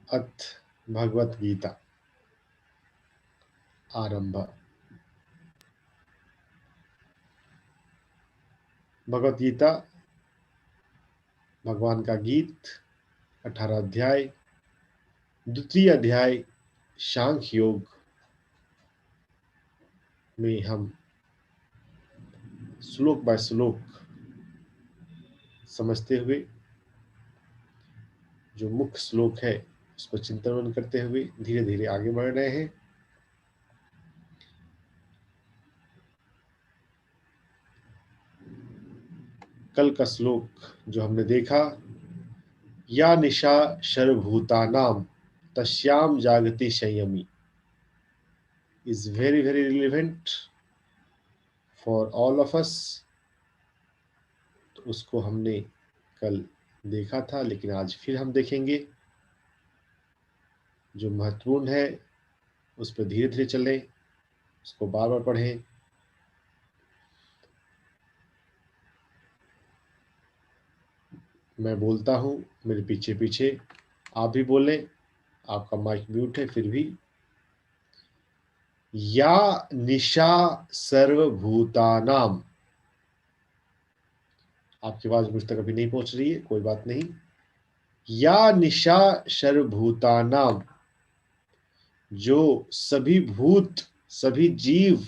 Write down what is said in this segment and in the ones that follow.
अथ भगवत गीता आरंभ। भगवत गीता भगवान का गीत 18 अध्याय, द्वितीय अध्याय सांख्य योग में हम श्लोक बाय श्लोक समझते हुए जो मुख्य श्लोक है उस पर चिंतन करते हुए धीरे धीरे आगे बढ़ रहे हैं। कल का श्लोक जो हमने देखा, या निशा सर्वभूतानाम तस्याम जागति संयमी, is very relevant for all of us। तो उसको हमने कल देखा था, लेकिन आज फिर हम देखेंगे। जो महत्वपूर्ण है उस पर धीरे धीरे चलें, उसको बार बार पढ़ें। मैं बोलता हूँ, मेरे पीछे पीछे आप भी बोलें। आपका माइक म्यूट है फिर भी। या निशा सर्वभूतानाम, आपकी आवाज मुझ तक अभी नहीं पहुंच रही है, कोई बात नहीं। या निशा सर्वभूतानाम, जो सभी भूत सभी जीव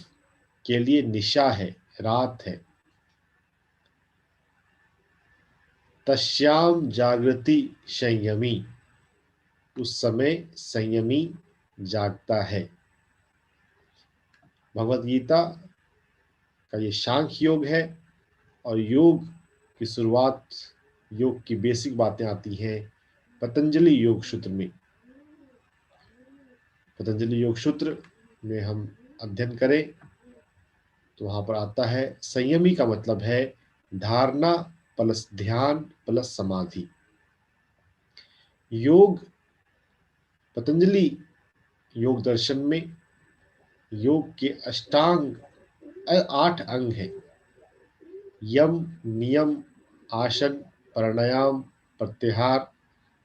के लिए निशा है, रात है। तस्याम जागृति संयमी, उस समय संयमी जागता है। भगवत गीता का ये सांख्य योग है, और योग की शुरुआत, योग की बेसिक बातें आती हैं पतंजलि योग सूत्र में। पतंजलि योग सूत्र में हम अध्ययन करें तो वहां पर आता है, संयमी का मतलब है धारणा प्लस ध्यान प्लस समाधि। योग पतंजलि योग दर्शन में योग के अष्टांग 8 अंग हैं। यम, नियम, आसन, प्राणायाम, प्रत्याहार,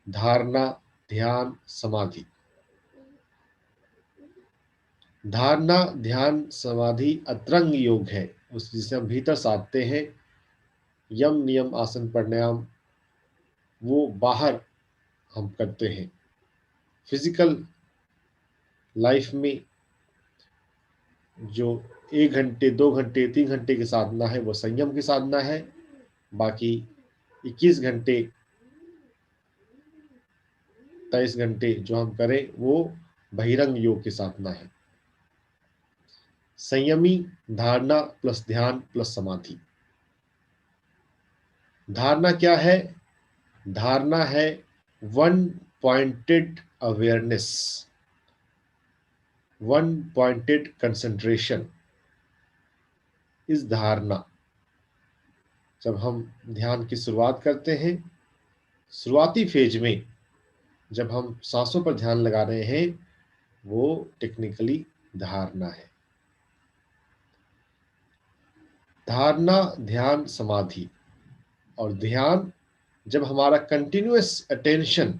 धारणा, ध्यान, समाधि। धारणा ध्यान समाधि अतरंग योग है, उस जिसे हम भीतर साधते हैं। यम नियम आसन प्राणायाम वो बाहर हम करते हैं। फिजिकल लाइफ में जो 1 घंटे 2 घंटे 3 घंटे की साधना है वो संयम की साधना है। बाकी 21 घंटे 23 घंटे जो हम करें वो बहिरंग योग की साधना है। संयमी धारणा प्लस ध्यान प्लस समाधि। धारणा क्या है? धारणा है one pointed awareness, one pointed concentration इस धारणा। जब हम ध्यान की शुरुआत करते हैं, शुरुआती फेज में जब हम सांसों पर ध्यान लगा रहे हैं, वो टेक्निकली धारणा है। धारणा ध्यान समाधि और ध्यान, जब हमारा कंटिन्यूअस अटेंशन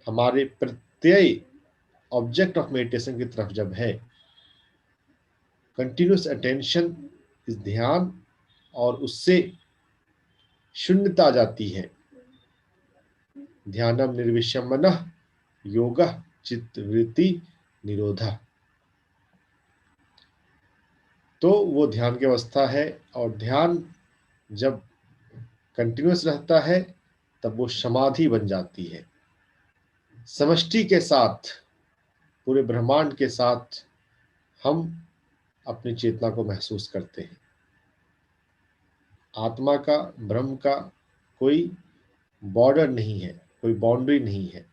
हमारे प्रत्यय ऑब्जेक्ट ऑफ मेडिटेशन की तरफ जब है, कंटिन्यूअस अटेंशन इस ध्यान, और उससे शून्यता जाती है। ध्यानम निर्विषमनः योगः चित्तवृत्ति निरोधः, तो वो ध्यान की अवस्था है। और ध्यान जब कंटिन्यूअस रहता है तब वो समाधि बन जाती है। समष्टि के साथ, पूरे ब्रह्मांड के साथ हम अपनी चेतना को महसूस करते हैं। आत्मा का, ब्रह्म का कोई बॉर्डर नहीं है, कोई बाउंड्री नहीं है।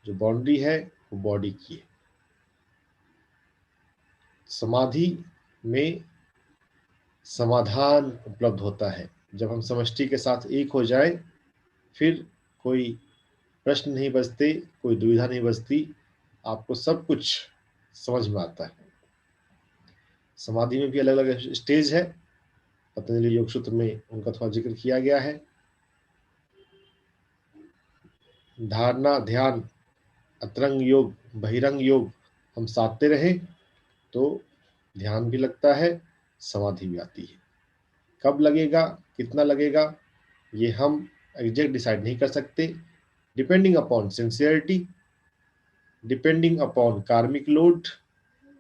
जो बाउंड्री है वो बॉडी की है। समाधि में समाधान उपलब्ध होता है। जब हम समष्टि के साथ एक हो जाए, फिर कोई प्रश्न नहीं बचते, कोई दुविधा नहीं बचती, आपको सब कुछ समझ में आता है। समाधि में भी अलग अलग स्टेज है, पतंजलि योग सूत्र में उनका थोड़ा जिक्र किया गया है। धारणा, ध्यान, अंतरंग योग, बहिरंग योग हम साधते रहें तो ध्यान भी लगता है, समाधि भी आती है। कब लगेगा, कितना लगेगा, ये हम एग्जैक्ट डिसाइड नहीं कर सकते। Depending upon sincerity, depending upon कार्मिक लोड,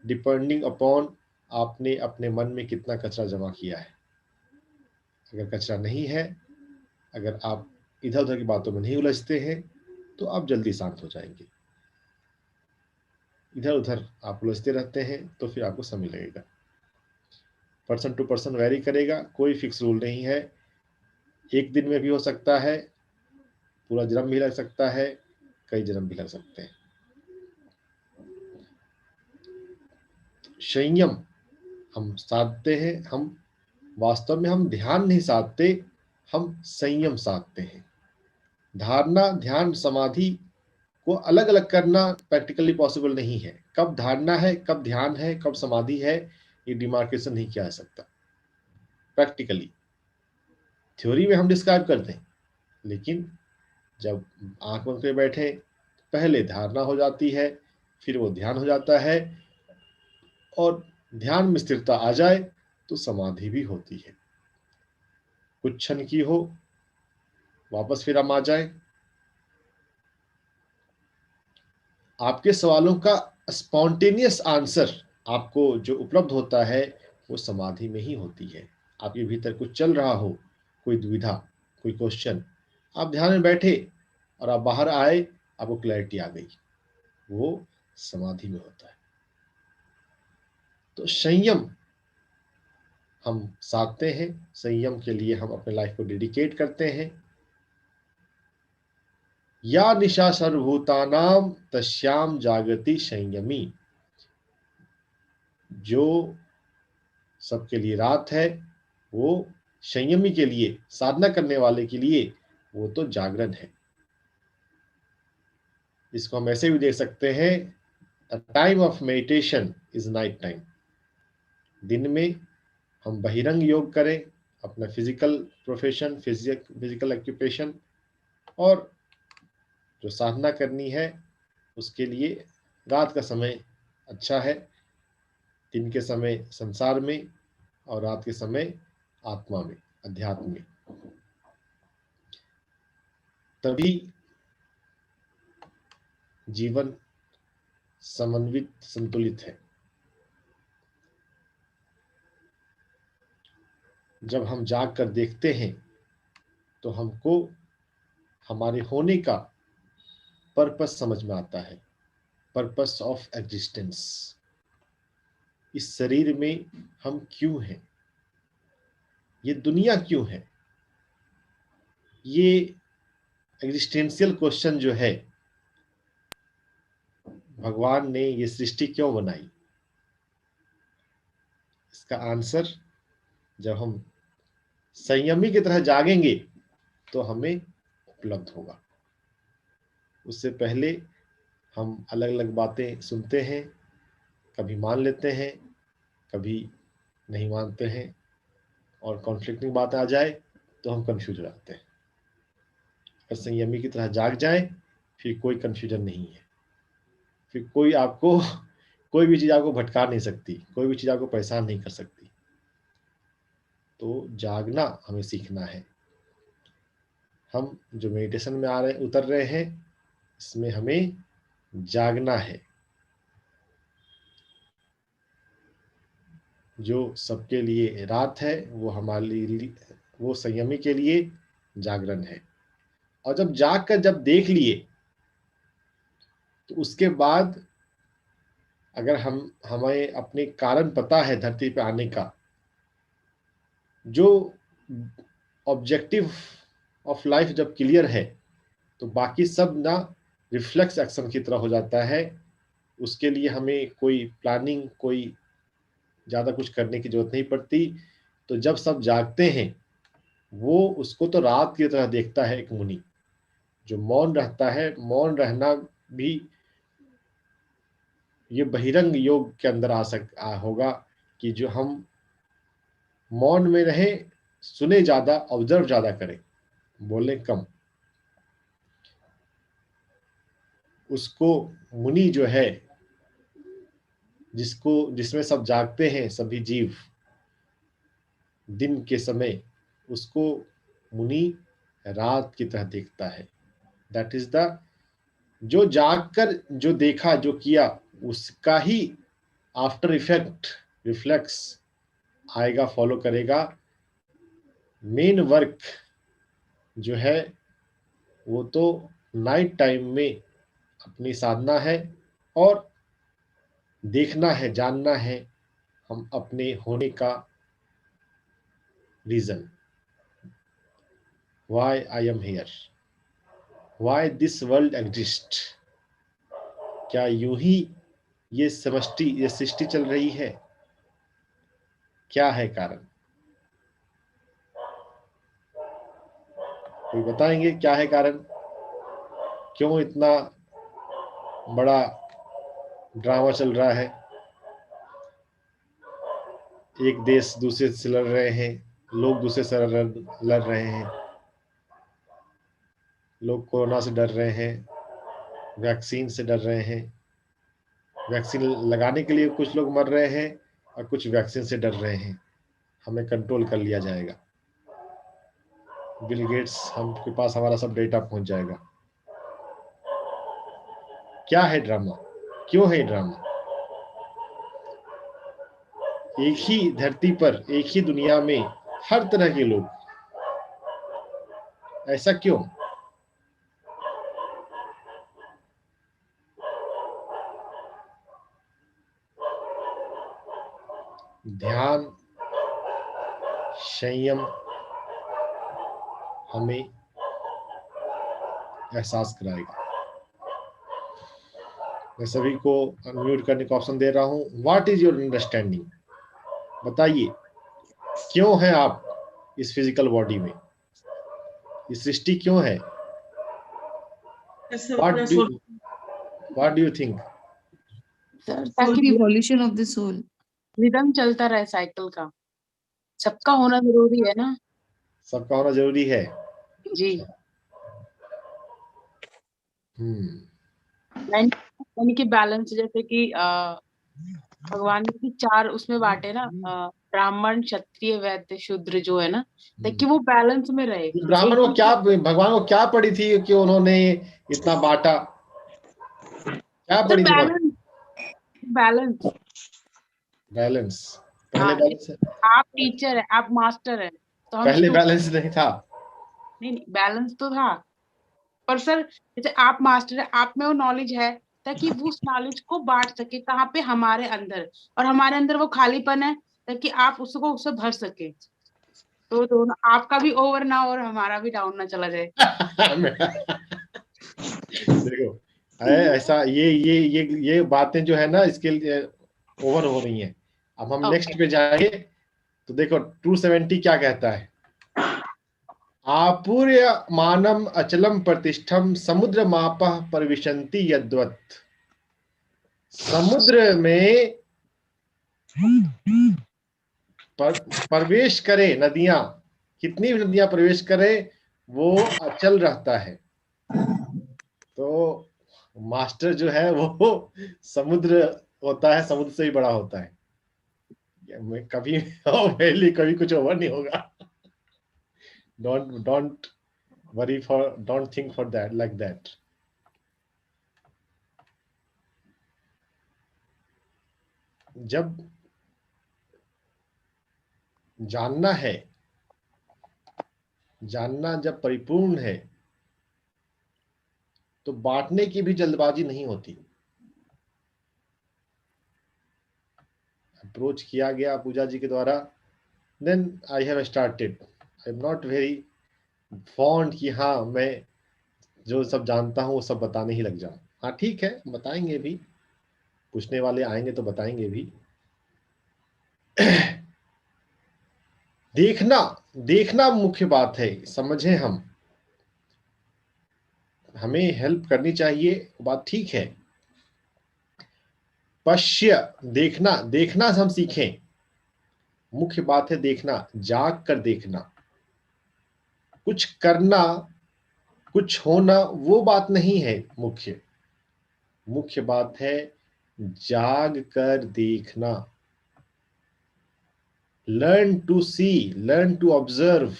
डिपेंडिंग अपॉन आपने अपने मन में कितना कचरा जमा किया है। अगर कचरा नहीं है, अगर आप इधर उधर की बातों में नहीं उलझते हैं तो आप जल्दी शांत हो जाएंगे। इधर उधर आप उलझते रहते हैं तो फिर आपको समय लगेगा। पर्सन टू पर्सन वेरी करेगा, कोई फिक्स रूल नहीं है। एक दिन में भी हो सकता है, पूरा जन्म भी लग सकता है, कई जन्म भी लग सकते हैं। संयम हम साधते हैं, हम वास्तव में हम ध्यान नहीं साधते, हम संयम साधते हैं। धारणा, ध्यान, समाधि को अलग अलग करना प्रैक्टिकली पॉसिबल नहीं है। कब धारणा है, कब ध्यान है, कब समाधि है, ये डिमार्केशन नहीं किया जा सकता प्रैक्टिकली। थ्योरी में हम डिस्क्राइब करते हैं, लेकिन जब आंख बंद कर बैठे पहले धारणा हो जाती है, फिर वो ध्यान हो जाता है, और ध्यान में स्थिरता आ जाए तो समाधि भी होती है। कुछ क्षण की हो, वापस फिर हम आ जाए। आपके सवालों का स्पॉन्टेनियस आंसर आपको जो उपलब्ध होता है वो समाधि में ही होती है। आपके भीतर कुछ चल रहा हो, कोई दुविधा, कोई क्वेश्चन, आप ध्यान में बैठे और आप बाहर आए, आपको क्लैरिटी आ गई, वो समाधि में होता है। तो संयम हम साधते हैं, संयम के लिए हम अपने लाइफ को डेडिकेट करते हैं। या निशा सर्वभूतानाम तस्याम जागृति संयमी, जो सबके लिए रात है, वो संयमी के लिए, साधना करने वाले के लिए वो तो जागरण है। इसको हम ऐसे भी देख सकते हैं, the time of meditation is night time. दिन में हम बहिरंग योग करें, अपना फिजिकल प्रोफेशन, फिजिकल ऑक्यूपेशन, और जो साधना करनी है उसके लिए रात का समय अच्छा है। दिन के समय संसार में और रात के समय आत्मा में, अध्यात्म में। तभी जीवन समन्वित, संतुलित है। जब हम जाग कर देखते हैं तो हमको हमारे होने का पर्पस समझ में आता है, पर्पस ऑफ एग्जिस्टेंस। इस शरीर में हम क्यों हैं, ये दुनिया क्यों है, ये एग्जिस्टेंशियल क्वेश्चन जो है, भगवान ने ये सृष्टि क्यों बनाई, इसका आंसर जब हम संयमी की तरह जागेंगे तो हमें उपलब्ध होगा। उससे पहले हम अलग अलग बातें सुनते हैं, कभी मान लेते हैं, कभी नहीं मानते हैं, और कॉन्फ्लिक्टिंग बात आ जाए तो हम कंफ्यूज हो जाते हैं। अगर संयमी की तरह जाग जाए फिर कोई कंफ्यूजन नहीं है, फिर कोई आपको कोई भी चीज़ आपको भटका नहीं सकती, कोई भी चीज़ आपको परेशान नहीं कर सकती। तो जागना हमें सीखना है। हम जो मेडिटेशन में आ रहे, उतर रहे हैं, इसमें हमें जागना है। जो सबके लिए रात है वो हमारे लिए, वो संयमी के लिए जागरण है। और जब जाग कर जब देख लिए तो उसके बाद अगर हमें अपने कारण पता है धरती पे आने का, जो ऑब्जेक्टिव ऑफ लाइफ जब क्लियर है तो बाकी सब ना रिफ्लेक्स एक्शन की तरह हो जाता है। उसके लिए हमें कोई प्लानिंग, कोई ज़्यादा कुछ करने की जरूरत नहीं पड़ती। तो जब सब जागते हैं, वो उसको तो रात की तरह देखता है एक मुनि। जो मौन रहता है, मौन रहना भी ये बहिरंग योग के अंदर होगा, कि जो हम मौन में रहे, सुने ज्यादा, ऑब्जर्व ज्यादा करें, बोले कम। उसको मुनि जो है, जिसमें सब जागते हैं सभी जीव दिन के समय, उसको मुनि रात की तरह देखता है। दैट इज द, जो जागकर जो देखा जो किया उसका ही आफ्टर इफेक्ट रिफ्लेक्स आएगा, फॉलो करेगा। मेन वर्क जो है वो तो नाइट टाइम में अपनी साधना है, और देखना है, जानना है हम अपने होने का reason, why I am here, why this world exist. क्या यूं ही ये सृष्टि चल रही है? क्या है कारण? कोई बताएंगे क्या है कारण? क्यों इतना बड़ा ड्रामा चल रहा है? एक देश दूसरे से लड़ रहे हैं, लोग दूसरे से लड़ रहे हैं, लोग कोरोना से डर रहे हैं, वैक्सीन से डर रहे हैं, वैक्सीन लगाने के लिए कुछ लोग मर रहे हैं और कुछ वैक्सीन से डर रहे हैं। हमें कंट्रोल कर लिया जाएगा, बिल गेट्स हमके पास हमारा सब डेटा पहुंच जाएगा। क्या है ड्रामा? क्यों है ड्रामा? एक ही धरती पर, एक ही दुनिया में हर तरह के लोग, ऐसा क्यों? ध्यान, संयम हमें एहसास कराएगा। मैं सभी को अनम्यूट करने का ऑप्शन दे रहा हूं। What is your understanding? बताइए, क्यों है आप इस फिजिकल बॉडी में? ये सृष्टि क्यों है? What do you think? ताकि evolution of the soul, rhythm चलता रहे साइकिल का। सबका होना जरूरी है ना? सबका होना जरूरी है जी। यानी कि बैलेंस, जैसे कि भगवान ने भी 4 उसमें बांटे ना, ब्राह्मण, क्षत्रिय, वैश्य, शूद्र, जो है ना, ताकि वो बैलेंस में रहे। ब्राह्मण को क्या, भगवान को क्या पड़ी थी कि उन्होंने इतना बांटा? क्या पड़ी थी? Balance balance. पहले बैलेंस, आप टीचर है, आप मास्टर है, तो हम पहले बैलेंस नहीं था। नहीं, बैलेंस तो था, पर सर जैसे आप मास्टर है, आप में वो नॉलेज है, ताकि वो उस नॉलेज को बांट सके कहाँ पे, हमारे अंदर, और हमारे अंदर वो खालीपन है, ताकि आप उसको उससे भर सके। तो दोनों, आपका भी ओवर ना और हमारा भी डाउन ना चला जाए। देखो, ऐसा ये बातें जो है ना, इसके लिए ओवर हो रही हैं। अब हम नेक्स्ट पे जाएंगे तो देखो 270 क्या कहता है। आपूर्य मानम अचलम प्रतिष्ठम समुद्र मापः परिविशन्ति यद्वत्। समुद्र में प्रवेश करे नदियां, कितनी भी नदियां प्रवेश करे, वो अचल रहता है। तो मास्टर जो है वो समुद्र होता है, समुद्र से ही बड़ा होता है। मैं कभी मेरे लिए कभी कुछ ओवर नहीं होगा। Don't worry for, don't think for that, like that. जब जानना है, जानना जब परिपूर्ण है, तो बांटने की भी जल्दबाजी नहीं होती। अप्रोच किया गया पूजा जी के द्वारा, then I have started. I am not very fond कि हाँ मैं जो सब जानता हूँ वो सब बताने ही लग जाऊं। हाँ ठीक है, बताएंगे भी, पूछने वाले आएंगे तो बताएंगे भी। देखना, देखना मुख्य बात है, समझें हम, हमें हेल्प करनी चाहिए, बात ठीक है। पश्य, देखना, देखना हम सीखें, मुख्य बात है देखना, जाग कर देखना। कुछ करना, कुछ होना वो बात नहीं है मुख्य, मुख्य बात है जाग कर देखना, learn to see, learn to observe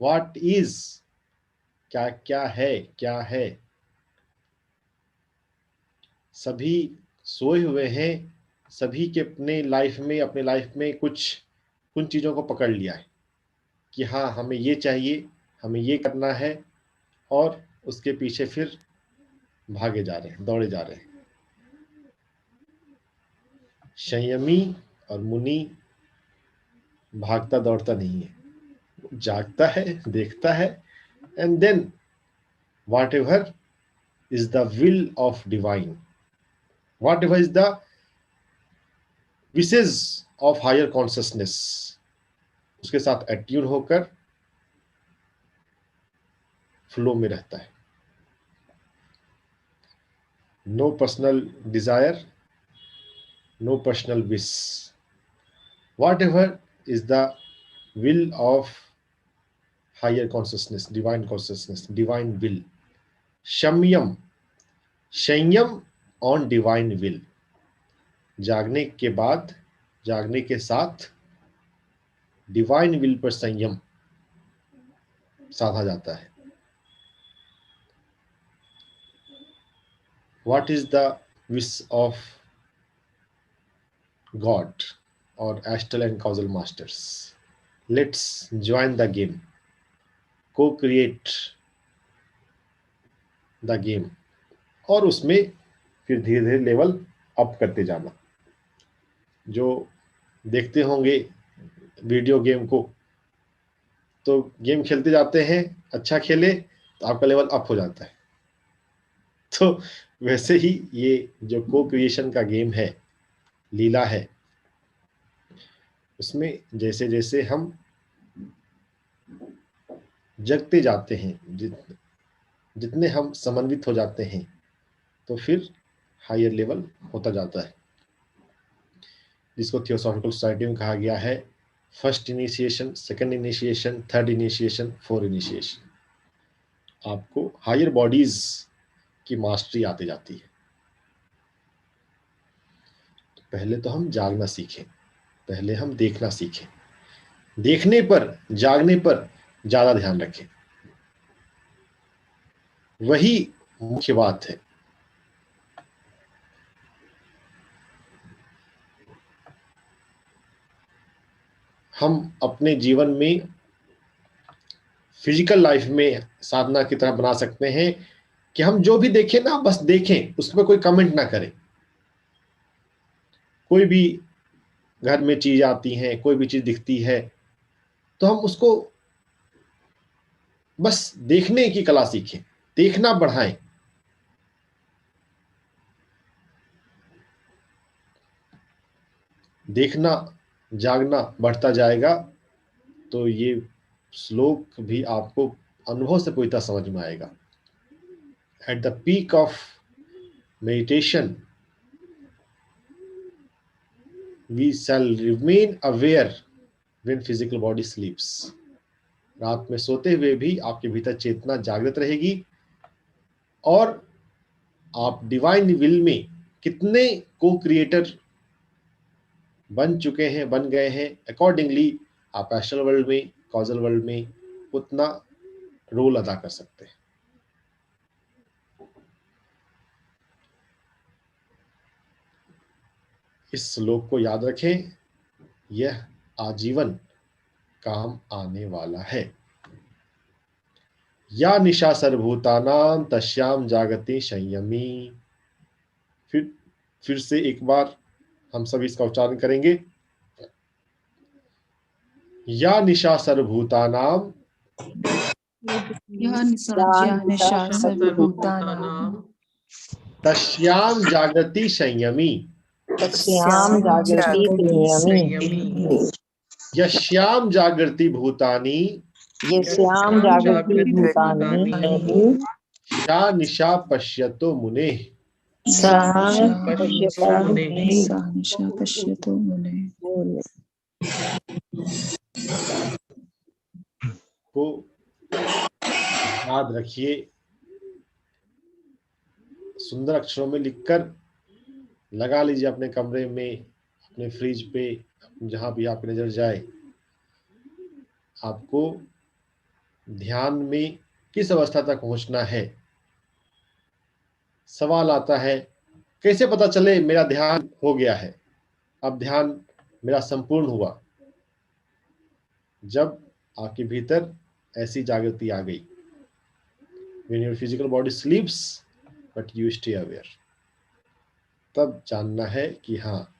what is, क्या क्या है, क्या है। सभी सोए हुए हैं, सभी के अपने लाइफ में कुछ चीजों को पकड़ लिया है कि हाँ हमें ये चाहिए, हमें ये करना है, और उसके पीछे फिर भागे जा रहे हैं, दौड़े जा रहे हैं। संयमी और मुनि भागता दौड़ता नहीं है, जागता है, देखता है, and then whatever is the will of divine, whatever is the wishes of higher consciousness, उसके साथ एट्यून होकर फ्लो में रहता है। No personal desire, no personal wish, whatever is the will of higher consciousness, divine consciousness, divine will. शम्यम, संयम on divine will, जागने के बाद, जागने के साथ डिवाइन विल पर संयम साधा जाता है। What is the wish of God or astral and causal masters? Let's join the game, co-create the game, और उसमें फिर धीरे धीरे लेवल अप करते जाना। जो देखते होंगे वीडियो गेम को, तो गेम खेलते जाते हैं, अच्छा खेले तो आपका लेवल अप हो जाता है। तो वैसे ही ये जो को क्रिएशन का गेम है, लीला है, उसमें जैसे जैसे हम जगते जाते हैं, जितने हम समन्वित हो जाते हैं, तो फिर हायर लेवल होता जाता है, जिसको थियोसॉफिकल सोसाइटी में कहा गया है first initiation, second initiation, third initiation, fourth initiation. आपको हायर बॉडीज की मास्टरी आती जाती है। पहले तो हम जागना सीखें, पहले हम देखना सीखें, देखने पर, जागने पर ज्यादा ध्यान रखें, वही मुख्य बात है। हम अपने जीवन में, फिजिकल लाइफ में साधना की तरह बना सकते हैं कि हम जो भी देखें ना, बस देखें, उस पर कोई कमेंट ना करें। कोई भी घर में चीज आती है, कोई भी चीज दिखती है, तो हम उसको बस देखने की कला सीखें, देखना बढ़ाएं। देखना, जागना बढ़ता जाएगा, तो ये श्लोक भी आपको अनुभव से पूरी तरह समझ में आएगा। At the peak of meditation we shall remain aware when physical body sleeps. रात में सोते हुए भी आपके भीतर चेतना जागृत रहेगी, और आप डिवाइन विल में कितने को क्रिएटर बन चुके हैं, बन गए हैं, अकॉर्डिंगली आप एस्ट्रल वर्ल्ड में, कॉजल वर्ल्ड में उतना रोल अदा कर सकते हैं। इस श्लोक को याद रखें, यह आजीवन काम आने वाला है। या निशा सर्वभूतानां तस्याम जागति संयमी। फिर से एक बार हम सभी इसका उच्चारण करेंगे। या निशा सर्वभूतानां तस्याम जागृति संयमी। यस्याम जागृति भूतानि सा निशा पश्यतो मुने। को याद रखिए, सुंदर अक्षरों में लिखकर लगा लीजिए अपने कमरे में, अपने फ्रिज पे, जहां भी आपकी नजर जाए। आपको ध्यान में किस अवस्था तक पहुंचना है। सवाल आता है, कैसे पता चले मेरा ध्यान हो गया है, अब ध्यान मेरा संपूर्ण हुआ? जब आपके भीतर ऐसी जागृति आ गई, when your physical body sleeps but you stay aware, तब जानना है कि हाँ,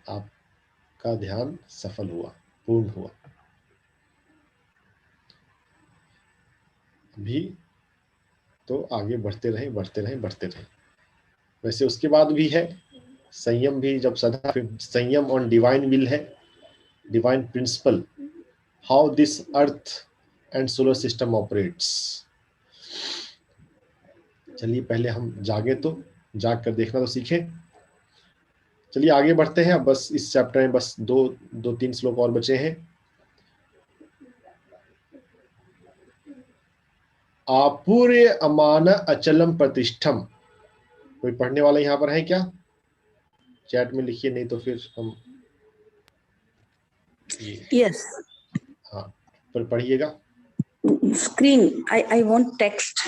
आपका ध्यान सफल हुआ, पूर्ण हुआ। अभी तो आगे बढ़ते रहें, बढ़ते रहें, बढ़ते रहें। वैसे उसके बाद भी है संयम भी, जब सदा, फिर संयम ऑन डिवाइन विल है, divine principle, how this earth and solar system operates. चलिए पहले हम जागे, तो जाग कर देखना तो सीखें। चलिए आगे बढ़ते हैं। अब बस इस चैप्टर में बस दो तीन श्लोक और बचे हैं। आपूर्य अमान अचलम प्रतिष्ठम। कोई पढ़ने वाला यहाँ पर है क्या? चैट में लिखिए, नहीं तो फिर हम यस, हाँ पर पढ़िएगा। Screen, I want text,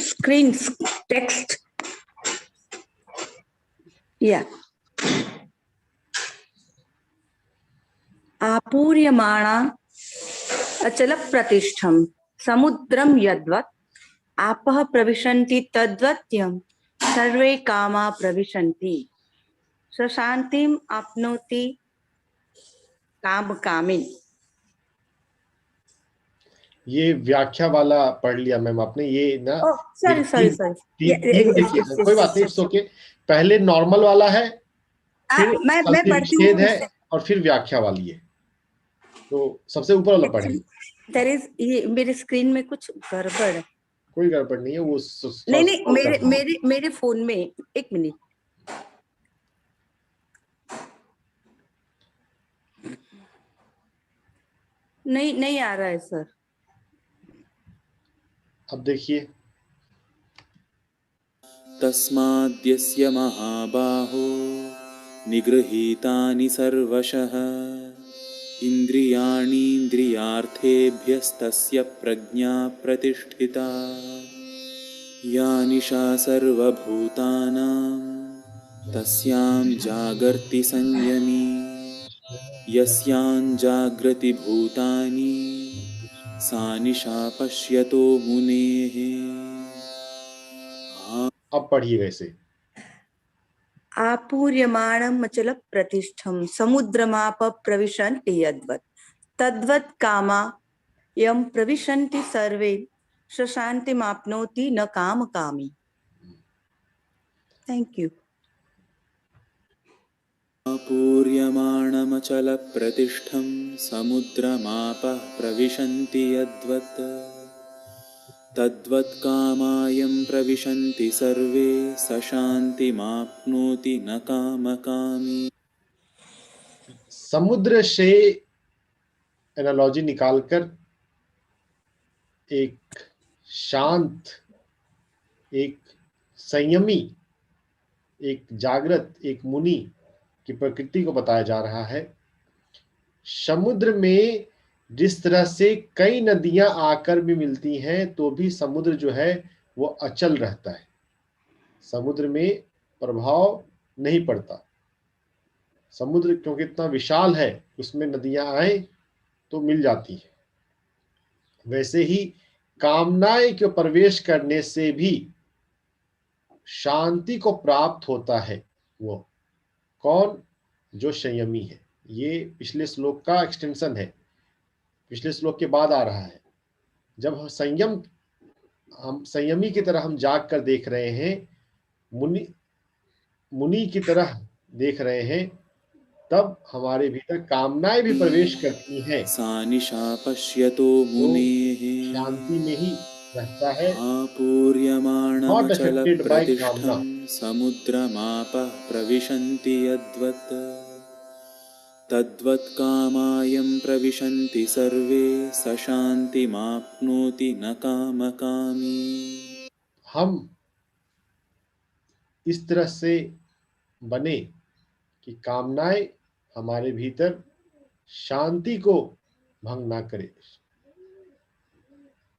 screen text, या आपूर्यमाणा अचल प्रतिष्ठम समुद्रम यद्वत् आपः प्रविशन्ति तद्वत्यं सर्वे कामा प्रविशन्ति स शांतिम आपनोति काम कामिन। ये व्याख्या वाला पढ़ लिया मैम आपने, ये ना सॉरी कोई बात नहीं, इट्स ओके। पहले नॉर्मल वाला है, फिर मैं पढ़ती विच्छेद है, और फिर व्याख्या वाली है। तो सबसे ऊपर वाला पढ़ेंगे। देयर इज, ये मेरे स्क्रीन में कुछ गड़बड़ है। कोई गड़बड़ नहीं है, वो नहीं, मेरे फोन में, एक मिनट, नहीं आ रहा है सर। अब देखिए, तस्माद्यस्य महाबाहो निगृहीतानि सर्वशः इन्द्रियाणीन्द्रियार्थेभ्यस्तस्य प्रज्ञा प्रतिष्ठिता या निशा सर्वभूतानां तस्यां जागर्ति संयमी यस्यां जागृति भूतानि सा निशा पश्यतो मुनेः। अब पढ़िएगा इसे। आपूर्यमाणम अचल प्रतिष्ठम समुद्रमाप प्रविशन्ति यद्वत् तद्वत् कामा यम प्रविशन्ति सर्वे स शान्तिमाप्नोति न काम कामी। Thank you. आपूर्यमाणमचल प्रतिष्ठं समुद्रमापः प्रविशन्ति यद्वत् तद्वत् कामायं प्रविशन्ति सर्वे स शान्तिमाप्नोति न कामकामी। समुद्र से एनालॉजी निकालकर एक शांत, एक संयमी, एक जागृत, एक मुनि की प्रकृति को बताया जा रहा है। समुद्र में जिस तरह से कई नदियां आकर भी मिलती हैं, तो भी समुद्र जो है वो अचल रहता है। समुद्र में प्रभाव नहीं पड़ता। समुद्र क्योंकि इतना विशाल है, उसमें नदियां आए तो मिल जाती हैं। वैसे ही कामनाएं के प्रवेश करने से भी शांति को प्राप्त होता है। वो कौन? जो संयमी है। ये पिछले श्लोक का एक्सटेंशन है, पिछले श्लोक के बाद आ रहा है। जब हम संयमी की तरह हम जाग कर देख रहे हैं, मुनि की तरह देख रहे हैं, तब हमारे भीतर कामनाएं भी प्रवेश करती हैं। सा निशा पश्यतो मुनेः शांति में ही रहता है। आपूर्यमाणमचल प्रतिष्ठं समुद्रमापः प्रविशन्ति यद्वत् तद्वत् कामायं प्रविशन्ति सर्वे स शान्तिमाप्नोति न कामकामी। हम इस तरह से बने कि कामनाएं हमारे भीतर शांति को भंग ना करे।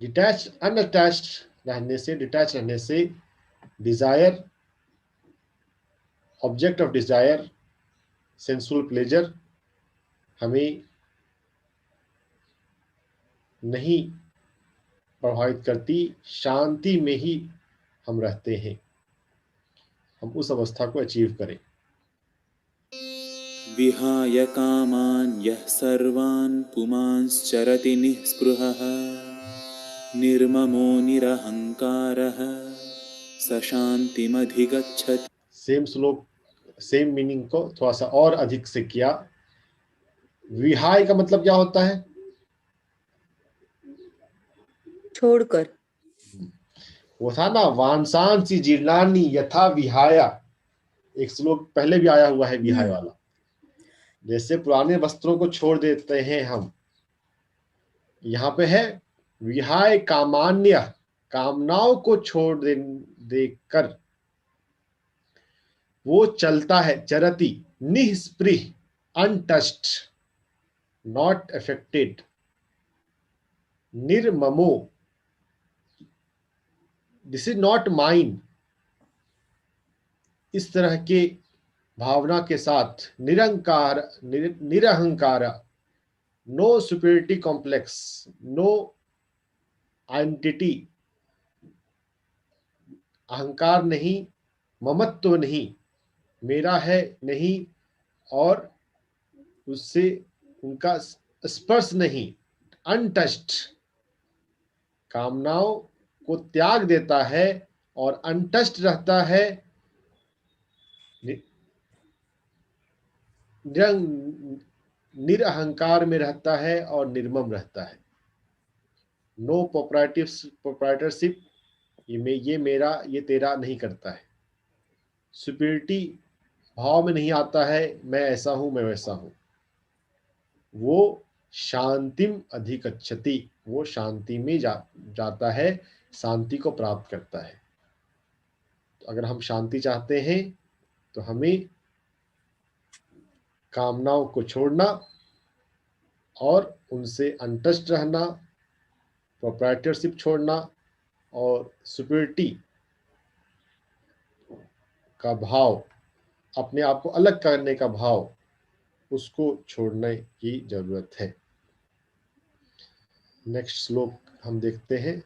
डिटैच अनअटैच्ड रहने से, डिटैच रहने से desire, object of desire, sensual pleasure हमें नहीं प्रभावित करती। शांति में ही हम रहते हैं। हम उस अवस्था को अचीव करें। विहाय कामान् यः सर्वान् पुमांश्चरति निःस्पृहः निर्ममो निरहङ्कारः स शान्तिमधिगच्छति। सेम श्लोक, सेम मीनिंग को थोड़ा सा और अधिक से किया। विहाय का मतलब क्या होता है? छोड़कर। वो था ना, वांसांसी जीर्णानि यथा विहाया, एक श्लोक पहले भी आया हुआ है विहाय वाला। जैसे पुराने वस्त्रों को छोड़ देते हैं हम, यहाँ पे है विहाय कामान्य, कामनाओं को छोड़ देकर वो चलता है। चरति, निःस्पृह, अनटच्ड, नॉट अफेक्टेड। निर्ममो, दिस इज नॉट माइन, इस तरह के भावना के साथ। निरंकार, निरहंकार, no superiority complex, no identity, अहंकार नहीं, ममत्व नहीं, मेरा है नहीं, और उससे उनका स्पर्श नहीं। अनटच्ड, कामनाओं को त्याग देता है और अनटच्ड रहता है, निरअहंकार में रहता है और निर्मम रहता है। नो प्रोप्राइटरशिप, ये मेरा, ये तेरा नहीं करता है। सुपीरियरिटी भाव में नहीं आता है, मैं ऐसा हूं, मैं वैसा हूं। वो शांतिम अधिगच्छति, वो शांति में जाता है, शांति को प्राप्त करता है। तो अगर हम शांति चाहते हैं तो हमें कामनाओं को छोड़ना और उनसे अनटच्ड रहना, प्रोप्राइटरशिप छोड़ना और सुपीरियरिटी का भाव, अपने आप को अलग करने का भाव, उसको छोड़ने की जरूरत है। नेक्स्ट श्लोक हम देखते हैं।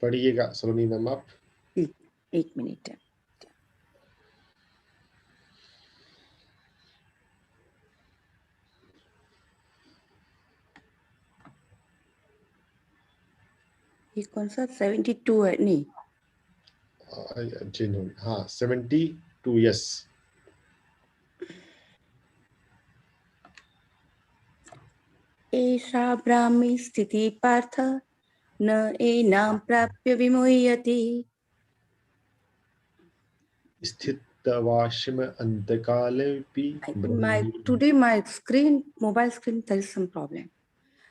पढ़िएगा सलोनी मैम आप। एक मिनट। ये कौन सा 72 है? नहीं, हाँ 72, यस। एषा ब्राह्मी स्थिति पार्थ न एनां प्राप्य विमुह्यति। स्थितवाश्म अंतकाले Today my screen, mobile screen, there is some problem.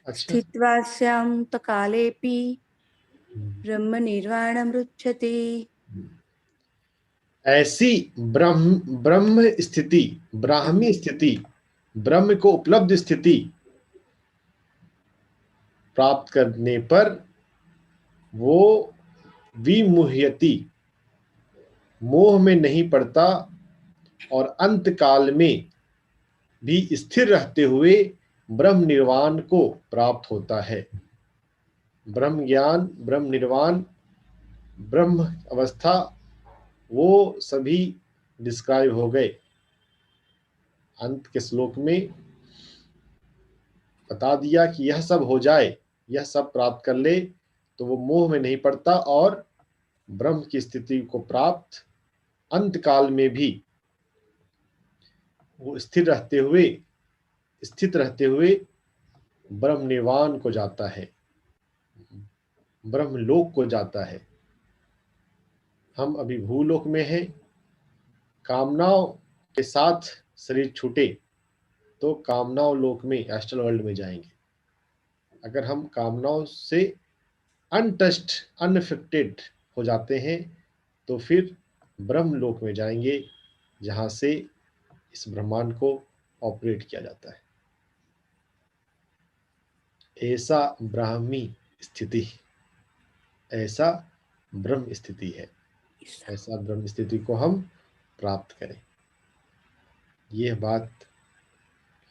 अच्छा, स्थित्वास्यान्तकालेऽपि ब्रह्म निर्वाणं रुच्छति। ऐसी ब्रह्म स्थिति, ब्राह्मी स्थिति, ब्रह्म को उपलब्ध स्थिति प्राप्त करने पर वो विमुह्यति, मोह में नहीं पड़ता और अंत काल में भी स्थिर रहते हुए ब्रह्म निर्वाण को प्राप्त होता है। ब्रह्म ज्ञान, ब्रह्म निर्वाण, ब्रह्म अवस्था, वो सभी डिस्क्राइब हो गए। अंत के श्लोक में बता दिया कि यह सब हो जाए, यह सब प्राप्त कर ले तो वो मोह में नहीं पड़ता और ब्रह्म की स्थिति को प्राप्त अंत काल में भी वो स्थित रहते हुए ब्रह्म निर्वाण को जाता है, ब्रह्म लोक को जाता है। हम अभी भूलोक में हैं, कामनाओं के साथ शरीर छूटे तो कामनाओं लोक में, एस्ट्रल वर्ल्ड में जाएंगे। अगर हम कामनाओं से अनटच्ड, अनअफेक्टेड हो जाते हैं तो फिर ब्रह्म लोक में जाएंगे, जहां से इस ब्रह्मांड को ऑपरेट किया जाता है। ऐसा ब्राह्मी स्थिति, ऐसा ब्रह्म स्थिति है, ऐसा ब्रह्म स्थिति को हम प्राप्त करें। यह बात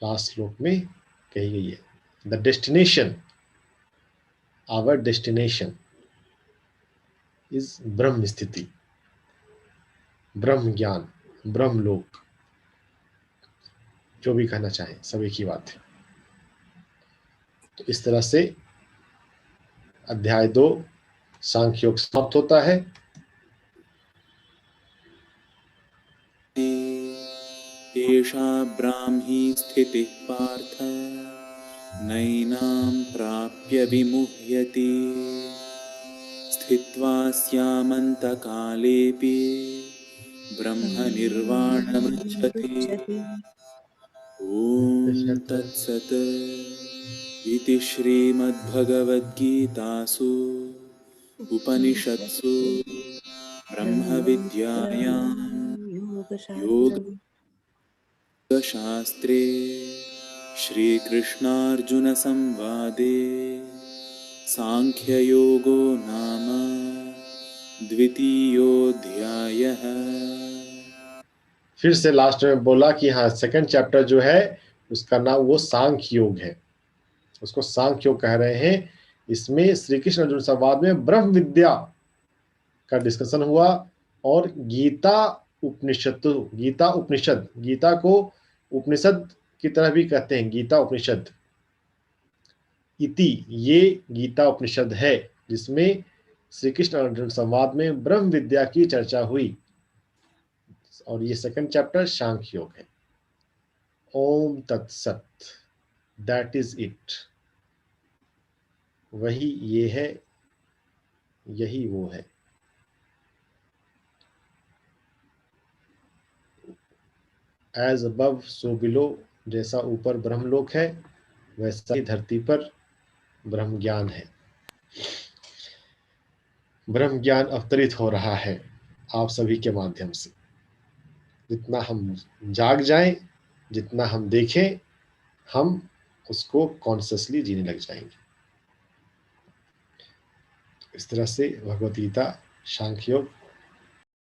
लास्ट श्लोक में कही गई है। The destination, our destination is ब्रह्म स्थिति, ब्रह्म ज्ञान, ब्रह्म लोक, जो भी कहना चाहें, सब एक ही बात है। तो इस तरह से अध्याय 2 सांख्य योग समाप्त होता है। एषा ब्राह्मी स्थितिः पार्थ नैनां प्राप्य विमुह्यति स्थित्वा स्यामन्तकालेऽपि ब्रह्मनिर्वाणमुच्यते। ॐ तत्सत् इति श्रीमद्भगवद्गीतासु उपनिषत्सु ब्रह्मविद्यायां योगशास्त्रे श्रीकृष्णार्जुनसंवादे सांख्ययोगो नाम द्वितीयोऽध्यायः। फिर से लास्ट में बोला कि हाँ, सेकंड चैप्टर जो है उसका नाम वो सांख्य योग है, उसको सांख्य योग कह रहे हैं। इसमें श्री कृष्ण अर्जुन संवाद में ब्रह्म विद्या का डिस्कशन हुआ और गीता उपनिषद, गीता को उपनिषद की तरह भी कहते हैं, गीता उपनिषद इति, ये गीता उपनिषद है जिसमें श्री कृष्ण अर्जुन संवाद में ब्रह्म विद्या की चर्चा हुई। और ये सेकंड चैप्टर सांख्य योग है। ओम तत्सत, दैट इज इट, वही ये है, यही वो है। एज अबव सो बिलो, जैसा ऊपर ब्रह्मलोक है वैसा ही धरती पर ब्रह्म ज्ञान है। ब्रह्म ज्ञान अवतरित हो रहा है आप सभी के माध्यम से। जितना हम जाग जाएं, जितना हम देखें, हम उसको कॉन्शियसली जीने लग जाएंगे। इस तरह से भगवद गीता, सांख्य योग